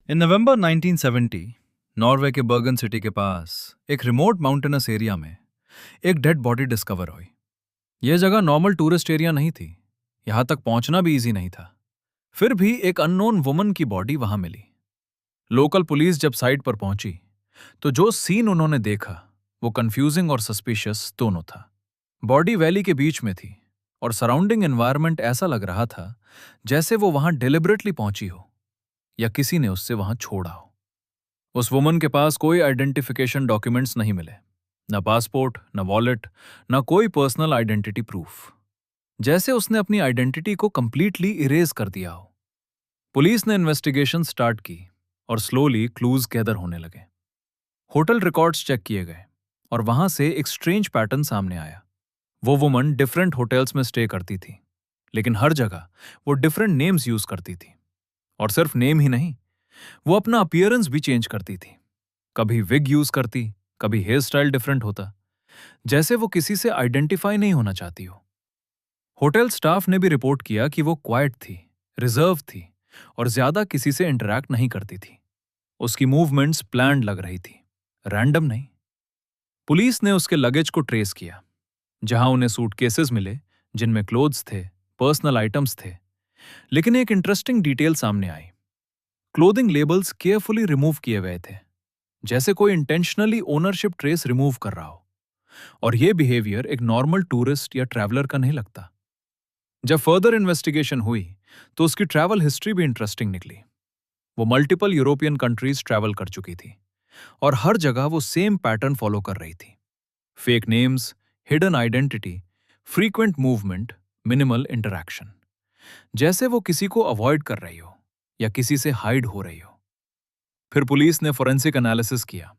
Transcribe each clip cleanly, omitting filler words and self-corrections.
इन नवंबर 1970 Norway के बर्गन city के पास एक रिमोट माउंटेनस एरिया में एक डेड बॉडी डिस्कवर हुई। यह जगह नॉर्मल टूरिस्ट एरिया नहीं थी। यहां तक पहुंचना भी इजी नहीं था। फिर भी एक अननोन वुमन की बॉडी वहां मिली। लोकल पुलिस जब साइट पर पहुंची तो जो सीन उन्होंने देखा वो कंफ्यूजिंग और सस्पिशियस दोनों था। बॉडी वैली के बीच में थी और सराउंडिंग एनवायरनमेंट ऐसा लग रहा था जैसे वो वहां डिलिबरेटली पहुंची हो या किसी ने उससे वहां छोड़ा हो। उस वुमन के पास कोई आइडेंटिफिकेशन डॉक्यूमेंट्स नहीं मिले, न पासपोर्ट, न वॉलेट, न कोई पर्सनल आइडेंटिटी प्रूफ। जैसे उसने अपनी आइडेंटिटी को कंप्लीटली इरेज कर दिया हो। पुलिस ने इन्वेस्टिगेशन स्टार्ट की और स्लोली क्लूज गैदर होने लगे। होटल रिकॉर्ड्स चेक किए गए और वहां से एक स्ट्रेंज पैटर्न सामने आया। वो वुमन डिफरेंट होटल्स में स्टे करती थी, लेकिन हर जगह वो डिफरेंट नेम्स यूज करती थी। और सिर्फ नेम ही नहीं, वो अपना अपीयरेंस भी चेंज करती थी। कभी विग यूज करती, कभी हेयर स्टाइल डिफरेंट होता, जैसे वो किसी से आइडेंटिफाई नहीं होना चाहती हो। होटल स्टाफ ने भी रिपोर्ट किया कि वो क्वाइट थी, रिजर्व थी और ज्यादा किसी से इंटरैक्ट नहीं करती थी। उसकी मूवमेंट्स प्लान्ड लग रही थी, रैंडम नहीं। पुलिस ने उसके लगेज को ट्रेस किया, जहां उन्हें सूटकेसेस मिले जिनमें क्लोथ्स थे, पर्सनल आइटम्स थे। लेकिन एक इंटरेस्टिंग डिटेल सामने आई। क्लोथिंग लेबल्स केयरफुली रिमूव किए गए थे, जैसे कोई इंटेंशनली ओनरशिप ट्रेस रिमूव कर रहा हो। और यह बिहेवियर एक नॉर्मल टूरिस्ट या ट्रैवलर का नहीं लगता। जब फर्दर इन्वेस्टिगेशन हुई तो उसकी ट्रैवल हिस्ट्री भी इंटरेस्टिंग निकली। वो मल्टीपल यूरोपियन कंट्रीज ट्रैवल कर चुकी थी और हर जगह वो सेम पैटर्न फॉलो कर रही थी। Fake names, hidden identity, frequent movement, minimal interaction. जैसे वो किसी को अवॉइड कर रही हो या किसी से हाइड हो रही हो। फिर पुलिस ने फोरेंसिक एनालिसिस किया।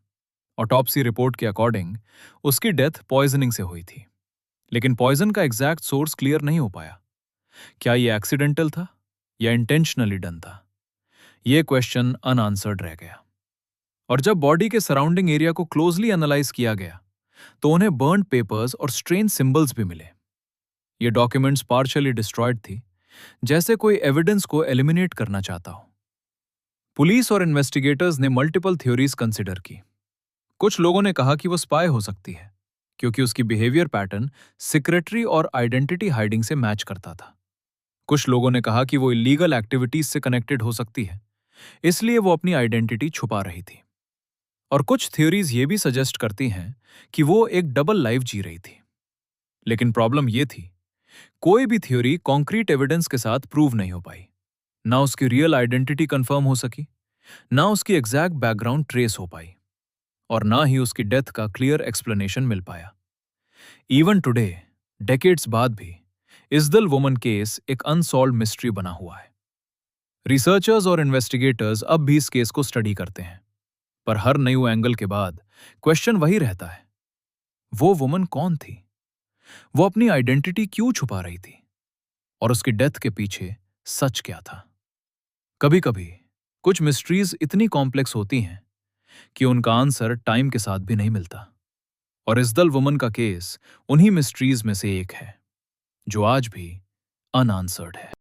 ऑटोप्सी रिपोर्ट के अकॉर्डिंग उसकी डेथ पॉइजनिंग से हुई थी, लेकिन पॉइजन का एग्जैक्ट सोर्स क्लियर नहीं हो पाया। क्या ये एक्सीडेंटल था या इंटेंशनली डन था? ये क्वेश्चन अनआंसर्ड रह गया। और जब बॉडी के सराउंडिंग एरिया को क्लोजली एनालाइज किया गया तो उन्हें बर्न्ड पेपर्स और स्ट्रेंज सिंबल्स भी मिले। ये डॉक्यूमेंट्स पार्शियली डिस्ट्रॉयड थी, जैसे कोई एविडेंस को एलिमिनेट करना चाहता हो। पुलिस और इन्वेस्टिगेटर्स ने मल्टीपल थ्योरीज कंसिडर की। कुछ लोगों ने कहा कि वो स्पाई हो सकती है, क्योंकि उसकी बिहेवियर पैटर्न सिक्रेटरी और आइडेंटिटी हाइडिंग से मैच करता था। कुछ लोगों ने कहा कि वो इलीगल एक्टिविटीज से कनेक्टेड हो सकती है, इसलिए वो अपनी आइडेंटिटी छुपा रही थी। और कुछ थ्योरीज ये भी सजेस्ट करती हैं कि वो एक डबल लाइफ जी रही थी। लेकिन प्रॉब्लम ये थी, कोई भी थ्योरी कॉन्क्रीट एविडेंस के साथ प्रूव नहीं हो पाई। ना उसकी रियल आइडेंटिटी कंफर्म हो सकी, ना उसकी एग्जैक्ट बैकग्राउंड ट्रेस हो पाई, और ना ही उसकी डेथ का क्लियर एक्सप्लेनेशन मिल पाया। इवन टुडे, डेकेड्स बाद भी, इस्दल वुमन केस एक अनसॉल्व्ड मिस्ट्री बना हुआ है। रिसर्चर्स और इन्वेस्टिगेटर्स अब भी इस केस को स्टडी करते हैं, पर हर न्यू एंगल के बाद क्वेश्चन वही रहता है, वो वुमन कौन थी? वो अपनी आइडेंटिटी क्यों छुपा रही थी? और उसकी डेथ के पीछे सच क्या था? कभी कभी कुछ मिस्ट्रीज इतनी कॉम्प्लेक्स होती हैं कि उनका आंसर टाइम के साथ भी नहीं मिलता। और इस्दल वुमन का केस उन्हीं मिस्ट्रीज में से एक है, जो आज भी अनआंसर्ड है।